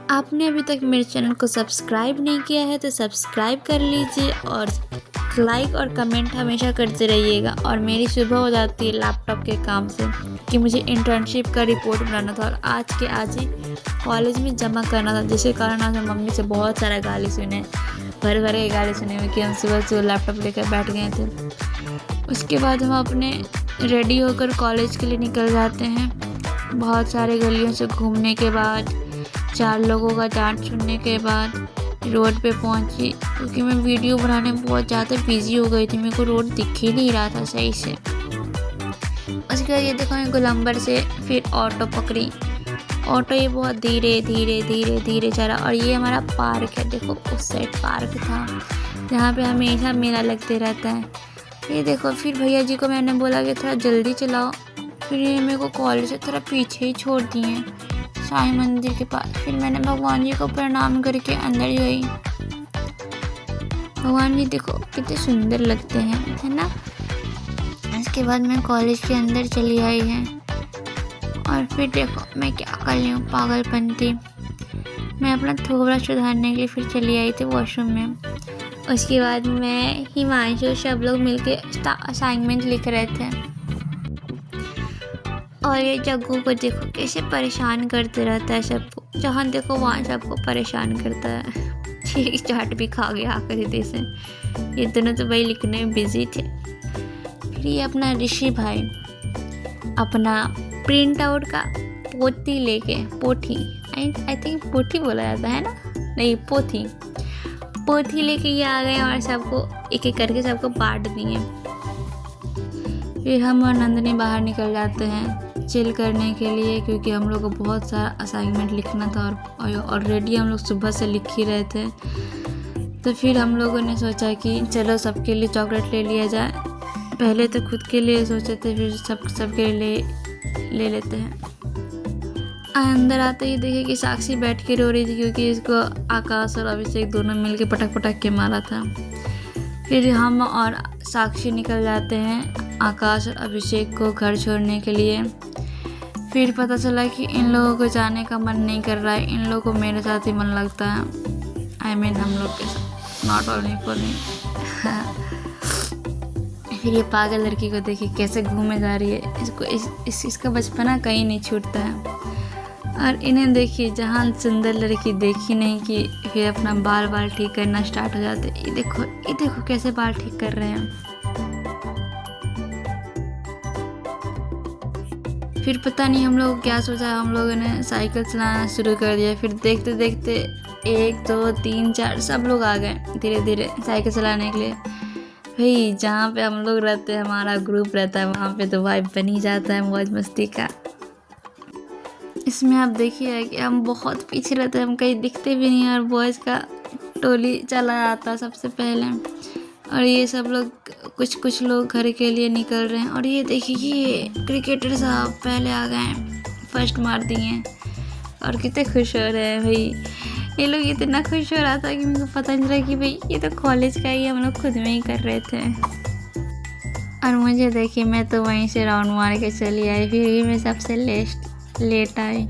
आपने अभी तक मेरे चैनल को सब्सक्राइब नहीं किया है तो सब्सक्राइब कर लीजिए और लाइक और कमेंट हमेशा करते रहिएगा। और मेरी सुबह हो जाती है लैपटॉप के काम से कि मुझे इंटर्नशिप का रिपोर्ट बनाना था और आज के आज ही कॉलेज में जमा करना था, जिसके कारण आज हम मम्मी से बहुत सारा गाली सुने, भर भर के गाली सुने हुए कि हम सुबह सुबह लैपटॉप लेकर बैठ गए थे। उसके बाद हम अपने रेडी होकर कॉलेज के लिए निकल जाते हैं। बहुत सारे गलियों से घूमने के बाद, 4 लोगों का डांट सुनने के बाद रोड पे पहुंची, क्योंकि मैं वीडियो बनाने में बहुत ज़्यादा बिजी हो गई थी। मेरे को रोड दिख ही नहीं रहा था सही से। उसके बाद ये देखो मैं गोलंबर से फिर ऑटो पकड़ी। ऑटो ये बहुत धीरे धीरे धीरे धीरे चला और ये हमारा पार्क है। देखो उस साइड पार्क था जहाँ पे हमेशा मेला लगते रहता है। ये देखो फिर भैया जी को मैंने बोला कि थोड़ा जल्दी चलाओ, फिर ये मेरे को कॉलेज से थोड़ा पीछे ही छोड़ दिए साईं मंदिर के पास। फिर मैंने भगवान जी को प्रणाम करके अंदर गई। भगवान जी देखो कितने सुंदर लगते हैं, है ना। इसके बाद मैं कॉलेज के अंदर चली आई है और फिर देखो मैं क्या कर रही हूँ, पागलपंती। मैं अपना थोड़ा सुधारने के लिए फिर चली आई थी वॉशरूम में। उसके बाद मैं हिमांशु सब लोग मिलके असाइनमेंट लिख रहे थे और ये जग्गू को देखो कैसे परेशान करते रहता है सबको, जहाँ देखो वहाँ सबको परेशान करता है। ठीक चाट भी खा गया आखिरी से। ये दोनों तो भाई लिखने में बिजी थे। फिर ये अपना ऋषि भाई अपना प्रिंट आउट का पोथी लेके, पोथी आई थिंक पोथी बोला जाता है ना, नहीं पोथी लेके ये आ गए और सबको एक एक करके सबको बांट दिए। फिर हम और नंदिनी बाहर निकल जाते हैं चिल करने के लिए, क्योंकि हम लोग को बहुत सारा असाइनमेंट लिखना था और ऑलरेडी हम लोग सुबह से लिख ही रहे थे। तो फिर हम लोगों ने सोचा कि चलो सबके लिए चॉकलेट ले लिया जाए। पहले तो खुद के लिए सोचे थे, फिर सबके लिए ले लेते हैं। अंदर आते ही देखे कि साक्षी बैठ के रो रही थी, क्योंकि इसको आकाश और अभिषेक दोनों मिलके पटक के मारा था। फिर हम और साक्षी निकल जाते हैं आकाश और अभिषेक को घर छोड़ने के लिए। फिर पता चला कि इन लोगों को जाने का मन नहीं कर रहा है, इन लोगों को मेरे साथ ही मन लगता है। हम लोग के साथ, नॉट ओनली फॉर मी। फिर ये पागल लड़की को देखिए कैसे घूमे जा रही है। इसका बचपना कहीं नहीं छूटता है। और इन्हें देखिए, जहाँ सुंदर लड़की देखी नहीं कि फिर अपना बाल ठीक करना स्टार्ट हो जाते। ये देखो कैसे बाल ठीक कर रहे हैं। फिर पता नहीं हम लोग क्या सोचा, हम लोगों ने साइकिल चलाना शुरू कर दिया। फिर देखते देखते 1 2 3 4 सब लोग आ गए धीरे धीरे साइकिल चलाने के लिए। भाई जहाँ पे हम लोग रहते हैं, हमारा ग्रुप रहता है, वहाँ पे तो वाइब बन ही जाता है मौज मस्ती का। इसमें आप देखिए कि हम बहुत पीछे रहते हैं, हम कहीं दिखते भी नहीं और बॉयज़ का टोली चला आता सबसे पहले। और ये सब लोग कुछ लोग घर के लिए निकल रहे हैं। और ये देखिए ये क्रिकेटर साहब पहले आ गए, फर्स्ट मार दिए और कितने खुश हो रहे हैं। भाई ये लोग इतना खुश हो रहा था कि मुझे पता नहीं चला कि भाई ये तो कॉलेज का ही हम लोग खुद में ही कर रहे थे। और मुझे देखिए मैं तो वहीं से राउंड मार के चली आई, फिर भी मैं सबसे लेट आई।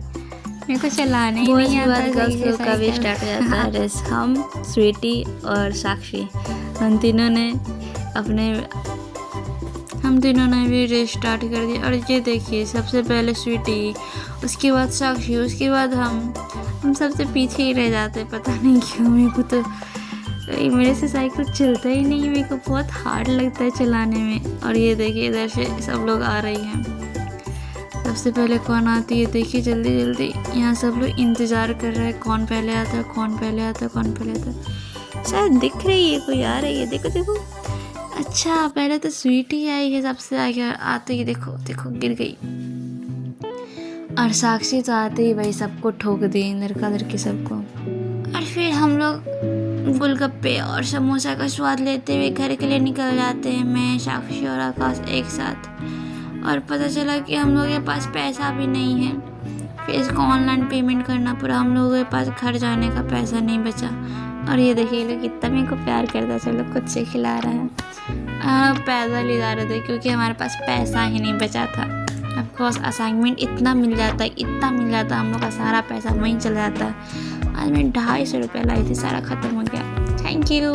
मेरे को चलाने ही नहीं आता। गर्ल्स लोग का भी स्टार्ट हो जाता है रेस। हम, स्वीटी और साक्षी, हम तीनों ने भी रेस स्टार्ट कर दिया। और ये देखिए सबसे पहले स्वीटी, उसके बाद साक्षी, उसके बाद हम सबसे पीछे ही रह जाते। पता नहीं क्यों, मेरे को तो मेरे से साइकिल चलता ही नहीं, मेरे को बहुत हार्ड लगता है चलाने में। और ये देखिए इधर से सब लोग आ रही हैं। सबसे पहले कौन आती है देखिए, जल्दी जल्दी। यहाँ सब लोग इंतज़ार कर रहे हैं कौन पहले आता है। शायद दिख रही है, कोई आ रही है। देखो अच्छा पहले तो स्वीटी आई है सबसे आगे, आते ही देखो गिर गई। और साक्षी तो आते ही भाई सबको ठोक दी, लड़के सबको। और फिर हम लोग गोलगप्पे और समोसा का स्वाद लेते हुए घर के लिए निकल जाते हैं, मैं, साक्षी और आकाश एक साथ। और पता चला कि हम लोगों के पास पैसा भी नहीं है, फिर इसको ऑनलाइन पेमेंट करना पड़ा। हम लोगों के पास घर जाने का पैसा नहीं बचा। और ये देखिए लोग कितना मेरे को प्यार करता है, चलो खुद से खिला रहा है। पैदल ही जा रहे थे क्योंकि हमारे पास पैसा ही नहीं बचा था। ऑफकोर्स असाइनमेंट इतना मिल जाता, हम लोग का सारा पैसा वहीं चला जाता। आज मैं 250 रुपये लाई थी, सारा ख़त्म हो गया। Thank you.